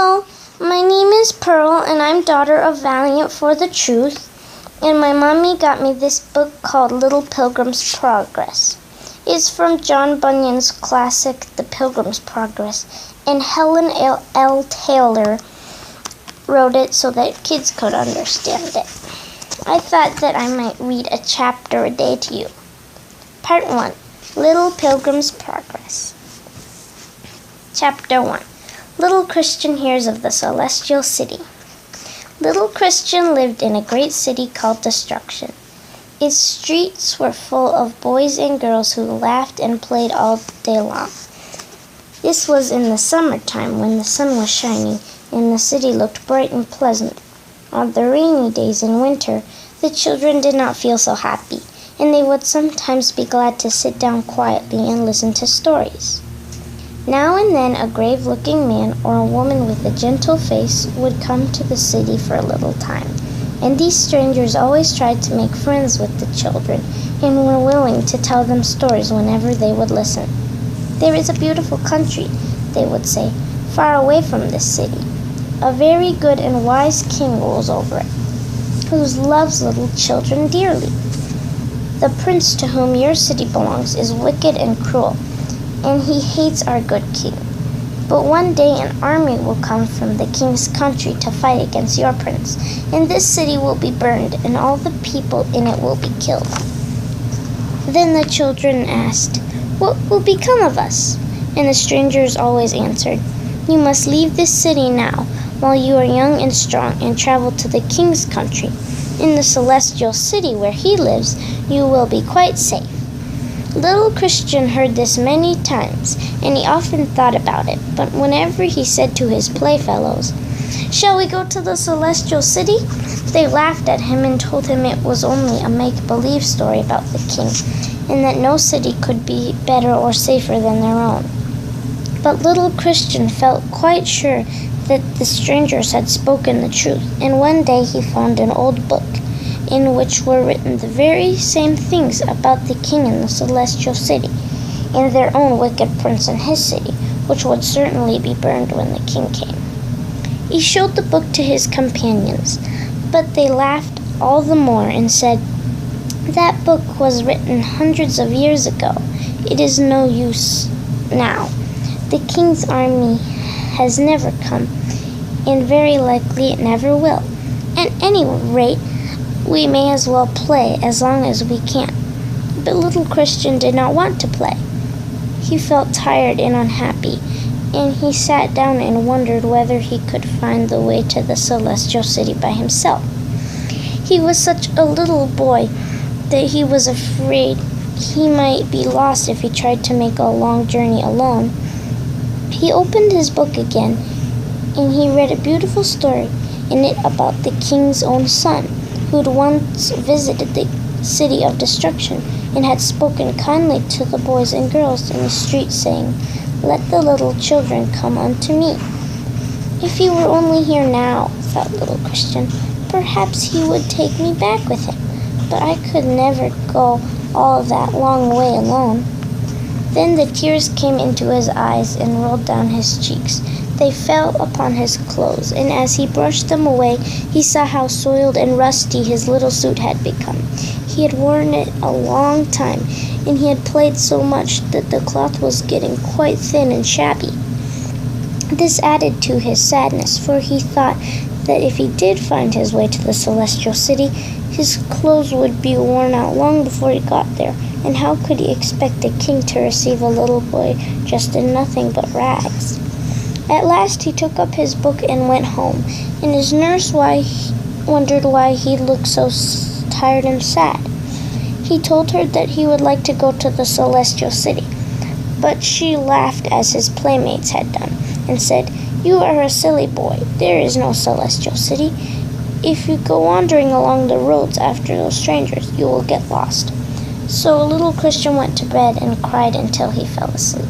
Hello, my name is Pearl, and I'm daughter of Valiant for the Truth, and my mommy got me this book called Little Pilgrim's Progress. It's from John Bunyan's classic, The Pilgrim's Progress, and Helen L. Taylor wrote it so that kids could understand it. I thought that I might read a chapter a day to you. Part 1, Little Pilgrim's Progress. Chapter 1. Little Christian hears of the celestial city. Little Christian lived in a great city called Destruction. Its streets were full of boys and girls who laughed and played all day long. This was in the summertime when the sun was shining and the city looked bright and pleasant. On the rainy days in winter, the children did not feel so happy, and they would sometimes be glad to sit down quietly and listen to stories. Now and then a grave-looking man or a woman with a gentle face would come to the city for a little time, and these strangers always tried to make friends with the children and were willing to tell them stories whenever they would listen. There is a beautiful country, they would say, far away from this city. A very good and wise king rules over it, who loves little children dearly. The prince to whom your city belongs is wicked and cruel, and he hates our good king. But one day an army will come from the king's country to fight against your prince, and this city will be burned, and all the people in it will be killed. Then the children asked, "What will become of us?" And the strangers always answered, "You must leave this city now, while you are young and strong, and travel to the king's country. In the celestial city where he lives, you will be quite safe." Little Christian heard this many times, and he often thought about it, but whenever he said to his playfellows, "Shall we go to the celestial city?" they laughed at him and told him it was only a make-believe story about the king, and that no city could be better or safer than their own. But little Christian felt quite sure that the strangers had spoken the truth, and one day he found an old book, in which were written the very same things about the king in the celestial city, and their own wicked prince in his city, which would certainly be burned when the king came. He showed the book to his companions, but they laughed all the more and said, "That book was written hundreds of years ago. It is no use now. The king's army has never come, and very likely it never will. At any rate, we may as well play as long as we can." But little Christian did not want to play. He felt tired and unhappy, and he sat down and wondered whether he could find the way to the celestial city by himself. He was such a little boy that he was afraid he might be lost if he tried to make a long journey alone. He opened his book again, and he read a beautiful story in it about the king's own son, who'd once visited the city of Destruction and had spoken kindly to the boys and girls in the street, saying, "Let the little children come unto me." "If he were only here now," thought little Christian, "perhaps he would take me back with him, but I could never go all that long way alone." Then the tears came into his eyes and rolled down his cheeks. They fell upon his clothes, and as he brushed them away, he saw how soiled and rusty his little suit had become. He had worn it a long time, and he had played so much that the cloth was getting quite thin and shabby. This added to his sadness, for he thought that if he did find his way to the celestial city, his clothes would be worn out long before he got there, and how could he expect the king to receive a little boy dressed in nothing but rags? At last he took up his book and went home, and his nurse wondered why he looked so tired and sad. He told her that he would like to go to the celestial city, but she laughed as his playmates had done, and said, "You are a silly boy. There is no celestial city. If you go wandering along the roads after those strangers, you will get lost." So little Christian went to bed and cried until he fell asleep.